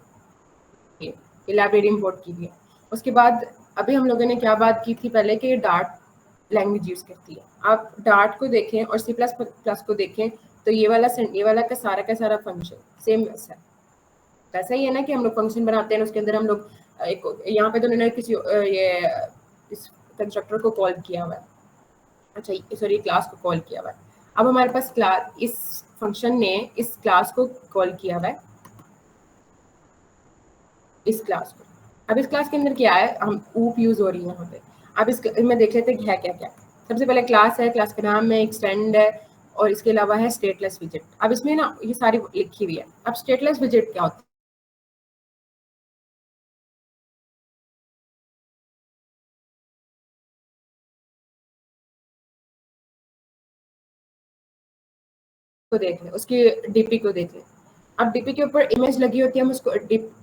ये लाइब्रेरी इंपोर्ट की हुई है। उसके बाद अभी हम लोगों ने क्या बात की थी पहले कि डार्ट लैंग्वेज यूज़ करती है। आप डार्ट को देखें और सी प्लस प्लस को देखें तो ये वाला का सारा फंक्शन सेम वैसा है। वैसा ही है ना कि हम लोग फंक्शन बनाते हैं, उसके अंदर हम लोग एक यहाँ पे तो उन्होंने किसी ये इस कंस्ट्रक्टर को कॉल किया हुआ है, अच्छा सॉरी क्लास को कॉल किया हुआ है। अब हमारे पास क्लास, इस फंक्शन ने इस क्लास को कॉल किया हुआ है, इस क्लास को। अब इस क्लास के अंदर क्या है, हम ऊप यूज हो रही है यहाँ पे। अब इसमें देख लेते हैं क्या क्या क्या। सबसे पहले क्लास है, क्लास का नाम है, एक्सटेंड है और इसके अलावा है स्टेटलेस विजिट। अब इसमें ना ये सारी लिखी हुई है। अब स्टेटलेस विजिट क्या होता है को देख लें, उसकी डीपी को देख लें। अब डीपी के ऊपर इमेज लगी होती है, हम उसको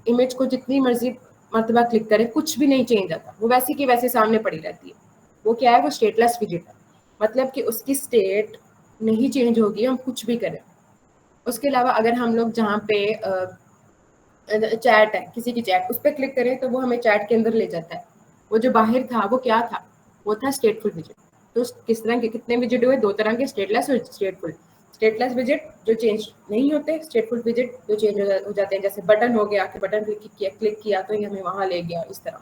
इमेज को जितनी मर्जी मरतबा क्लिक करें कुछ भी नहीं चेंज आता, वो वैसी की वैसे सामने पड़ी रहती है। वो क्या है, वो स्टेटलेस विजिट है, मतलब कि उसकी स्टेट नहीं चेंज होगी हम कुछ भी करें। उसके अलावा अगर हम लोग जहाँ पे चैट है, किसी की चैट, उस पर क्लिक करें तो वो हमें चैट के अंदर ले जाता है। वो जो बाहर था वो क्या था, वो था स्टेटफुल विजिट। तो किस तरह के कितने विजिट हुए, दो तरह के, स्टेटलेस और स्टेटफुल। स्टेटलेस विजिट जो चेंज नहीं होते, स्टेटफुल विजिट जो चेंज हो जाते हैं, जैसे बटन हो गया कि बटन क्लिक किया तो ये हमें वहां ले गया, इस तरह।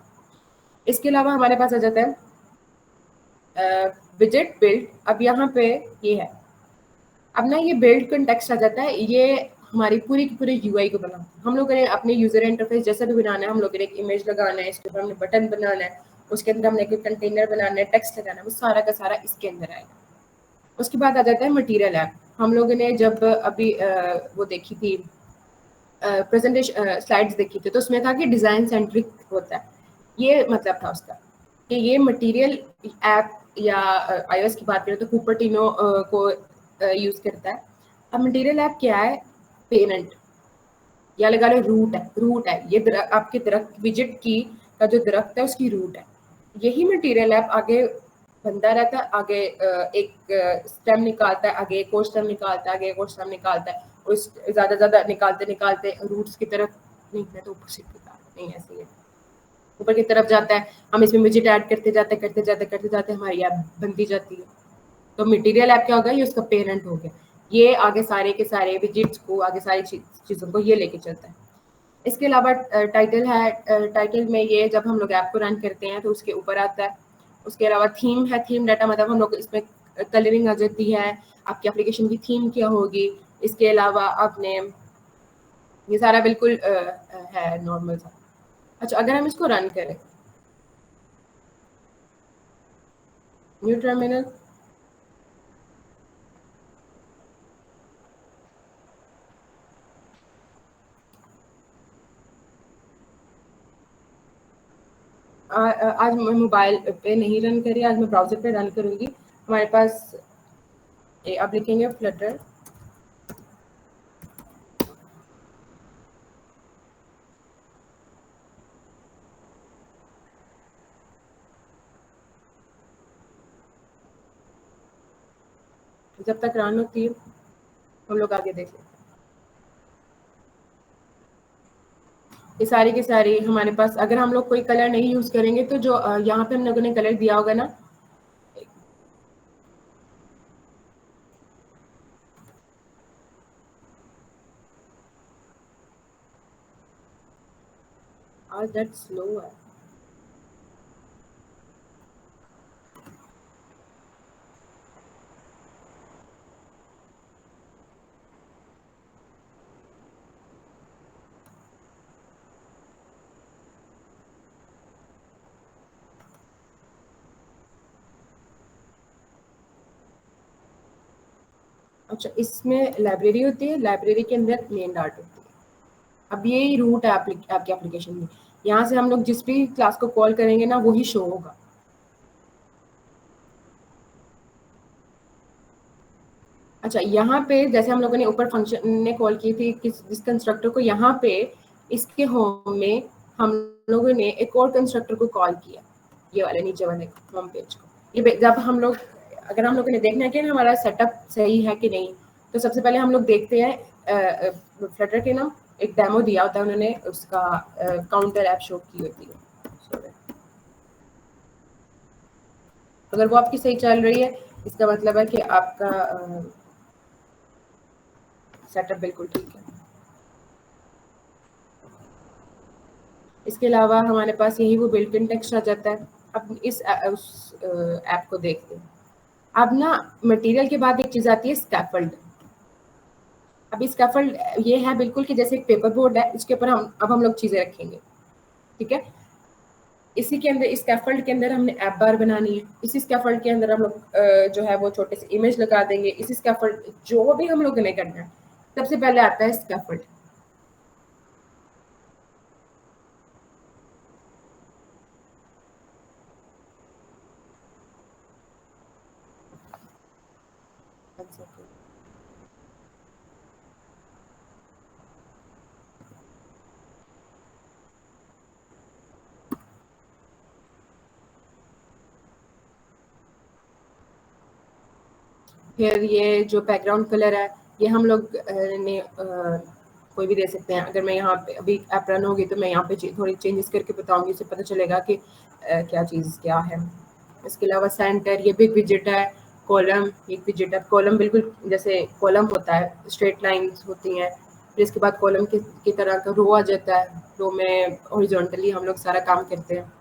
इसके अलावा हमारे पास आ जाता है विजिट बिल्ड। अब यहाँ पे ये है, अब ना ये बिल्ड कंटेक्स्ट आ जाता है। ये हमारी पूरी की पूरी यूआई को बनाते हैं। हम लोगों ने अपने यूजर इंटरफेस जैसा भी बनाना है, हम लोगों ने एक इमेज लगाना है, इसके ऊपर हमने बटन बनाना है, उसके अंदर हमने कोई कंटेनर बनाना है, टेक्स्ट लगाना है, वो सारा का सारा इसके अंदर आएगा। उसके बाद आ जाता है मटेरियल ऐप। हम लोगों ने जब अभी वो देखी थी प्रेजेंटेशन स्लाइड्स देखी थी, तो उसमें था कि डिजाइन सेंट्रिक होता है। ये मतलब था उसका कि ये मटेरियल ऐप या आईओएस की बात करें तो कुपर्टिनो को यूज करता है। अब मटेरियल ऐप क्या है? पेरेंट या लगा लो रूट है ये आपके दरख्त विजिट की का जो दरख्त है उसकी रूट है। यही मटेरियल ऐप आगे बनता रहता है, आगे एक स्टेम निकालता है, आगे एक और स्टेम निकालता है, आगे एक और स्टेम निकालता है, उस ज्यादा निकालते निकालते रूट्स की तरफ, नहीं मैं तो ऊपर से नहीं ऐसे ही ऊपर की तरफ जाता है। हम इसमें विजिट ऐड करते जाते हमारी ऐप बनती जाती है। तो मटेरियल ऐप क्या होगा? ये उसका पेरेंट हो गया। ये आगे सारे के सारे विजिट्स को, आगे सारी चीजों को ये लेके चलता है। इसके अलावा टाइटल है। टाइटल में ये जब हम लोग ऐप को रन करते हैं तो उसके ऊपर आता है। उसके अलावा थीम है। थीम डाटा मतलब हम लोग इसमें कलरिंग आ जाती है, आपकी एप्लीकेशन की थीम क्या होगी। इसके अलावा आपने ये सारा बिल्कुल है नॉर्मल सा। अच्छा, अगर हम इसको रन करें, न्यू टर्मिनल, आज मैं मोबाइल पे नहीं रन करी, आज मैं ब्राउजर पे रन करूंगी। हमारे पास आप लिखेंगे फ्लटर, जब तक रन होती है हम लोग आगे देख लेते हैं। ये सारी की सारी हमारे पास, अगर हम लोग कोई कलर नहीं यूज करेंगे तो जो यहाँ पे हम लोगों ने कलर दिया होगा ना, आज दैट स्लो है। अच्छा, इसमें लाइब्रेरी होती है, लाइब्रेरी के अंदर मेन डार्ट होती है। अब यही रूट है आपकी एप्लीकेशन में। यहाँ से हम लोग जिस भी क्लास को कॉल करेंगे ना वही शो होगा। अच्छा, यहाँ पे जैसे हम लोगों ने ऊपर फंक्शन ने कॉल की थी जिस कंस्ट्रक्टर को, यहाँ पे इसके होम में हम लोगों ने एक और कंस्ट्रक्टर को कॉल किया, ये वाले नीचे वाले होम पेज को। ये जब हम लोग, अगर हम लोगों ने देखना है कि हमारा सेटअप सही है कि नहीं, तो सबसे पहले हम लोग देखते हैं फ्लटर के नाम एक डेमो दिया होता है उन्होंने, उसका काउंटर ऐप शो की होती है। Sorry. अगर वो आपकी सही चल रही है इसका मतलब है कि आपका सेटअप बिल्कुल ठीक है। इसके अलावा हमारे पास यही वो बिल्ट इन टेक्स्ट आ जाता है। अब उस ऐप को देखते हैं। अब ना मटेरियल के बाद एक चीज आती है स्कैफोल्ड। अब स्कैफोल्ड ये है बिल्कुल कि जैसे एक पेपर बोर्ड है, इसके ऊपर हम लोग चीजें रखेंगे, ठीक है। इसी के अंदर, इस स्कैफोल्ड के अंदर हमने ऐप बार बनानी है। इसी स्कैफोल्ड के अंदर हम लोग जो है वो छोटे से इमेज लगा देंगे। इसी स्कैफोल्ड जो भी हम लोग ने करना है, सबसे पहले आता है स्कैफोल्ड। फिर ये जो बैकग्राउंड कलर है ये हम लोग ने कोई भी दे सकते हैं। अगर मैं यहाँ पे अभी ऐप रन होगी तो मैं यहाँ पे थोड़ी चेंजेस करके बताऊंगी, इससे पता चलेगा कि क्या चीज़ क्या है। इसके अलावा सेंटर, ये बिग विजेट है। कॉलम, एक विजेट है। कॉलम बिल्कुल जैसे कॉलम होता है, स्ट्रेट लाइंस होती हैं, फिर इसके बाद कॉलम की तरह का रो आ जाता है। रो में हॉरिजॉन्टली हम लोग सारा काम करते हैं।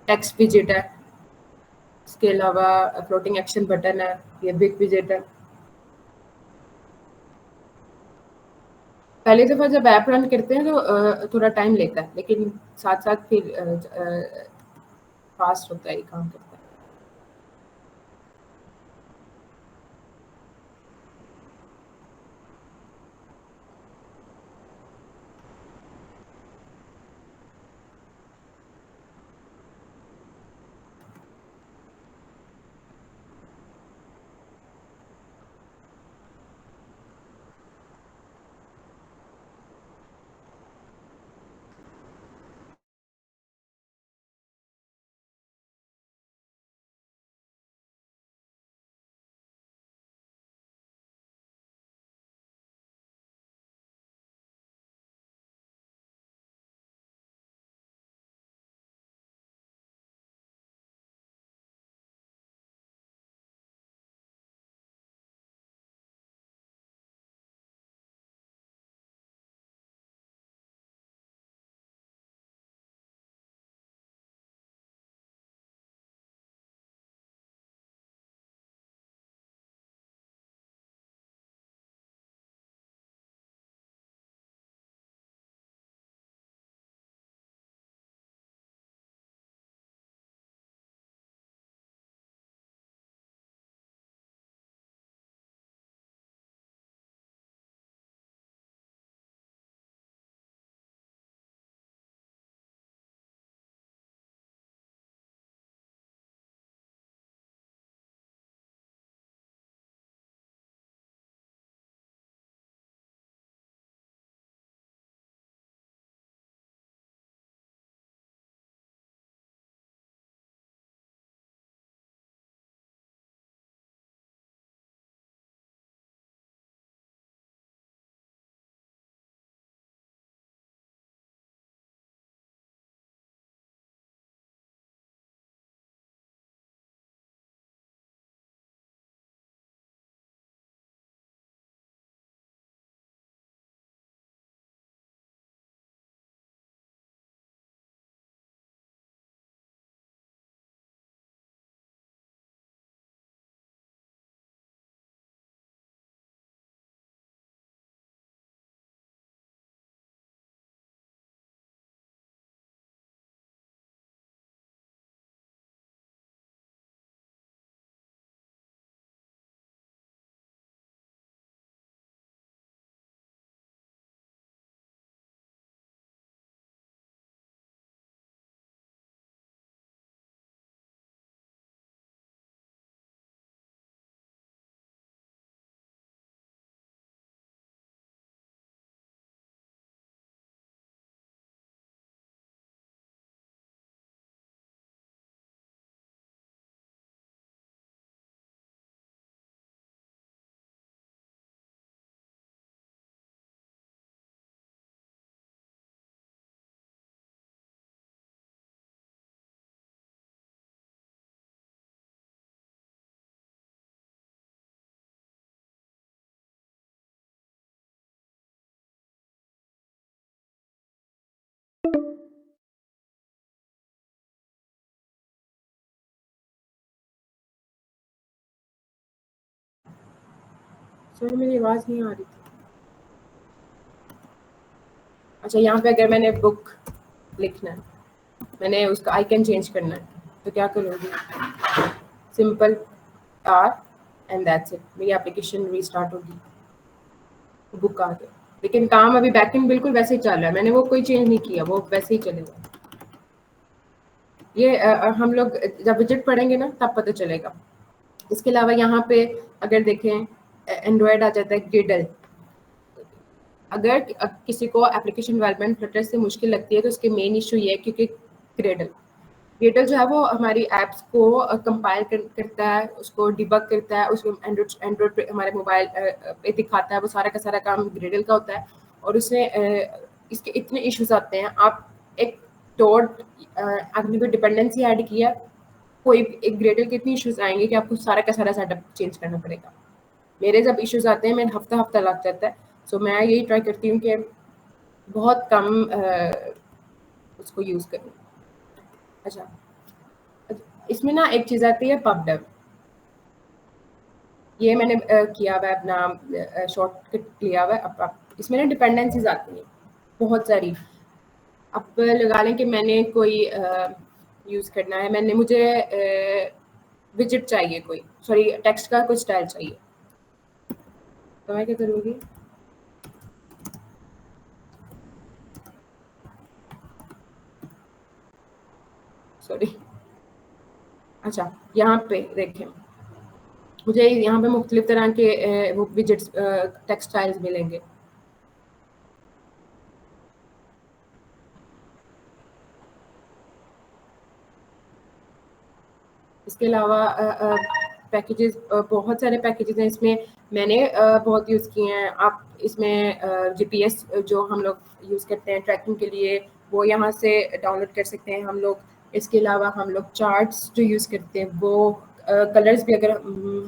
टेक्स्ट विजेट है। इसके अलावा फ्लोटिंग एक्शन बटन है, ये बिग विजेट है। पहली दफ़ा जब ऐप रन करते हैं तो थोड़ा टाइम लेता है, लेकिन साथ-साथ फिर फ़ास्ट होता है, ये काम करता है। सॉरी, मेरी आवाज़ नहीं आ रही थी। अच्छा, यहाँ पे अगर मैंने बुक लिखना है, मैंने उसका आइकन चेंज करना है, तो क्या करूँगी? Simple R and that's it, मेरी एप्लीकेशन रीस्टार्ट होगी, बुक आ गया। लेकिन काम अभी बैकएंड बिल्कुल वैसे ही चल रहा है, मैंने वो कोई चेंज नहीं किया, वो वैसे ही चलेगा। ये हम लोग जब विजिट पढ़ेंगे ना तब पता चलेगा। इसके अलावा यहाँ पे अगर देखें, एंड्रॉयड आ जाता है ग्रिडल। अगर किसी को एप्लीकेशन डेवलपमेंट फ्लटर से मुश्किल लगती है तो उसके मेन इशू ये है क्योंकि ग्रिडल ग्रिडल जो है वो हमारी एप्स को कंपाइल करता है, उसको डिबग करता है, उसको एंड्रॉयड एंड्रॉयड पे हमारे मोबाइल पे दिखाता है। वो सारा का सारा काम ग्रिडल का होता है और उसमें इसके इतने इश्यूज आते हैं। आप एक डॉट आपने कोई डिपेंडेंसी ऐड किया, कोई एक ग्रेडल के इतने इश्यूज आएंगे कि आपको सारा का सारा सेटअप चेंज करना पड़ेगा। मेरे जब इश्यूज आते हैं मेरे हफ्ता हफ्ता लग जाता है। सो मैं यही ट्राई करती हूँ कि बहुत कम उसको यूज़ करूँ। अच्छा, इसमें ना एक चीज़ आती है पबडेव। ये मैंने किया हुआ है, अपना शॉर्टकट लिया हुआ है। अब इसमें ना डिपेंडेंसीज आती हैं बहुत सारी। अब लगा लें कि मैंने कोई यूज़ करना है, मुझे विजिट चाहिए, कोई सॉरी टेक्स्ट का कोई स्टाइल चाहिए, तो मैं क्या करूँगी, सॉरी, अच्छा यहाँ पे देखें, मुझे यहाँ पे मुख्तलिफ तरह के वो विजिट्स टेक्सटाइल्स मिलेंगे। इसके अलावा पैकेजेस, बहुत सारे पैकेजेस हैं इसमें, मैंने बहुत यूज़ किए हैं। आप इसमें जीपीएस जो हम लोग यूज़ करते हैं ट्रैकिंग के लिए, वो यहाँ से डाउनलोड कर सकते हैं हम लोग। इसके अलावा हम लोग चार्ट्स जो यूज़ करते हैं, वो कलर्स भी अगर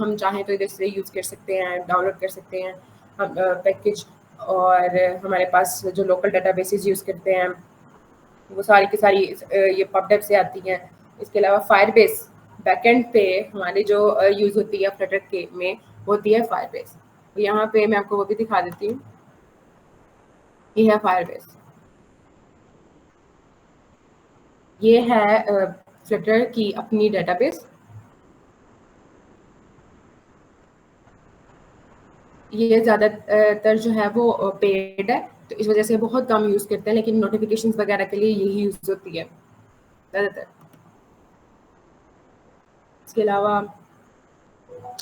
हम चाहें तो इधर से यूज़ कर सकते हैं, डाउनलोड कर सकते हैं हम पैकेज। और हमारे पास जो लोकल डाटाबेसेस यूज़ करते हैं, वो सारी की सारी ये पबडेब से आती हैं। इसके अलावा फायरबेस बैकएंड पे हमारी जो यूज़ होती है फ्लटर के में, होती है फायरबेस। यहाँ पे मैं आपको वो भी दिखा देती हूँ, ये है फायरबेस, ये है फ्लटर की अपनी डेटाबेस। ये ज़्यादातर जो है वो पेड है, तो इस वजह से बहुत कम यूज़ करते हैं, लेकिन नोटिफिकेशंस वगैरह के लिए यही यूज़ होती है ज़्यादातर। इसके अलावा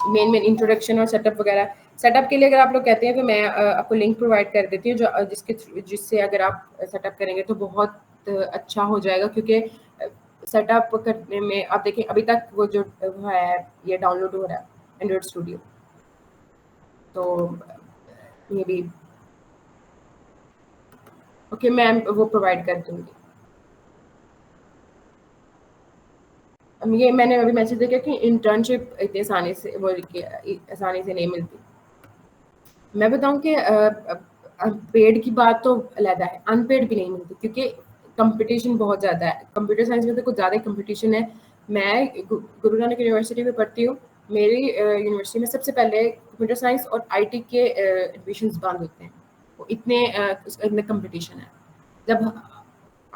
मेन इंट्रोडक्शन और सेटअप वगैरह, सेटअप के लिए अगर आप लोग कहते हैं तो मैं आपको लिंक प्रोवाइड कर देती हूँ, जो जिससे अगर आप सेटअप करेंगे तो बहुत अच्छा हो जाएगा, क्योंकि सेटअप करने में आप देखें अभी तक वो जो है ये डाउनलोड हो रहा है एंड्रॉइड स्टूडियो, तो ये भी ओके मैं वो प्रोवाइड कर दूँगी। ये मैंने अभी मैसेज देखा कि इंटर्नशिप इतनी आसानी से नहीं मिलती। मैं बताऊँ कि पेड की बात तो अलग है, अनपेड भी नहीं मिलती, क्योंकि कंपटीशन बहुत ज़्यादा है। कंप्यूटर साइंस में तो कुछ ज़्यादा ही कंपटीशन है। मैं गुरु नानक यूनिवर्सिटी में पढ़ती हूँ। मेरी यूनिवर्सिटी में सबसे पहले कंप्यूटर साइंस और आईटी के एडमिशन्स बंद होते हैं। वो इतने कंपटीशन है। जब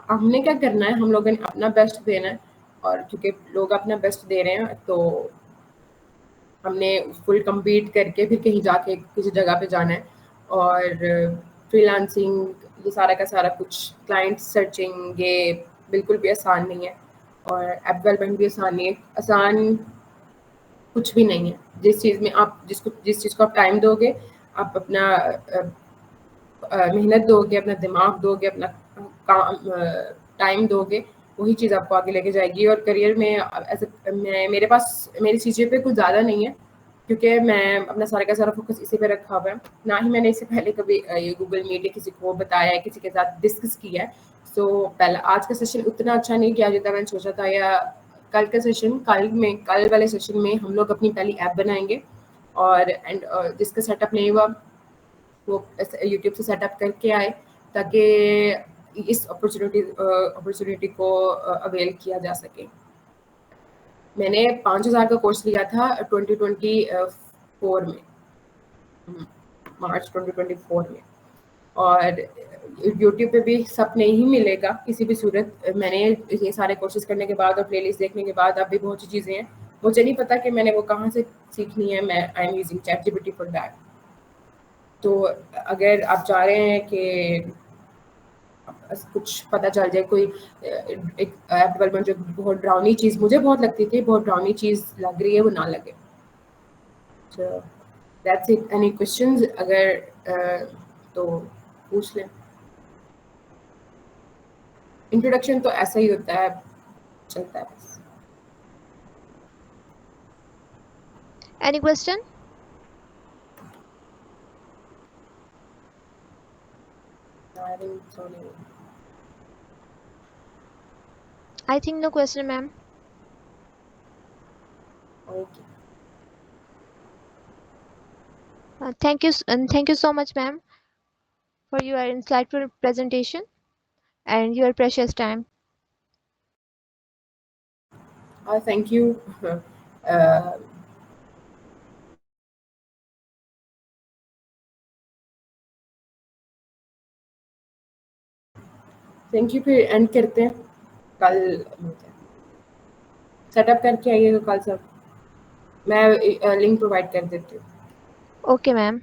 हमने क्या करना है, हम लोगों ने अपना बेस्ट देना है, और क्योंकि लोग अपना बेस्ट दे रहे हैं, तो हमने फुल कंप्लीट करके फिर कहीं जाके किसी जगह पे जाना है। और फ्रीलांसिंग ये सारा का सारा कुछ, क्लाइंट सर्चिंग, ये बिल्कुल भी आसान नहीं है, और ऐप डेवलपमेंट भी आसान नहीं है। आसान कुछ भी नहीं है। जिस चीज़ को आप टाइम दोगे, आप अपना मेहनत दोगे, अपना दिमाग दोगे, अपना काम टाइम दोगे, वही चीज़ आपको आगे लेके जाएगी। और करियर में ऐसे मेरे पास मेरी चीज़ें पे कुछ ज़्यादा नहीं है, क्योंकि मैं अपना सारा का सारा फोकस इसी पे रखा हुआ है। ना ही मैंने इससे पहले कभी ये गूगल मीट या किसी को बताया है, किसी के साथ डिस्कस किया है। सो पहला आज का सेशन उतना अच्छा नहीं गया जितना मैंने सोचा था, या कल का सेशन, कल वाले सेशन में हम लोग अपनी पहली ऐप बनाएंगे। और जिसका सेटअप नहीं हुआ वो यूट्यूब से सेटअप करके आए, ताकि इस अपॉर्चुनिटी को अवेल किया जा सके। मैंने 5,000 का कोर्स लिया था 2024 में, मार्च 2024 में। और यूट्यूब पे भी सब नहीं मिलेगा किसी भी सूरत। मैंने ये सारे कोर्सेज करने के बाद और प्लेलिस्ट देखने के बाद अब भी बहुत सी चीज़ें हैं, मुझे नहीं पता कि मैंने वो कहाँ से सीखनी है। I am using ChatGPT for that. तो अगर आप चाह रहे हैं कि कुछ पता चल जाए, कोई एक ऐप डेवलपमेंट जो बहुत डरावनी चीज़ मुझे बहुत लगती थी, बहुत डरावनी चीज़ लग रही है, वो ना लगे। So that's it. Any questions अगर तो पूछ लें। इंट्रोडक्शन तो ऐसा ही होता है, चलता है बस। Any question? I think so, नहीं। I think no question, ma'am. Okay. Thank you so much, ma'am, for your insightful presentation and your precious time. Thank you. uh, thank you, फिर एंड करते हैं, कल मिलते हैं। सेटअप करके आइएगा कल सब, मैं लिंक प्रोवाइड कर देती हूँ। Okay ma'am.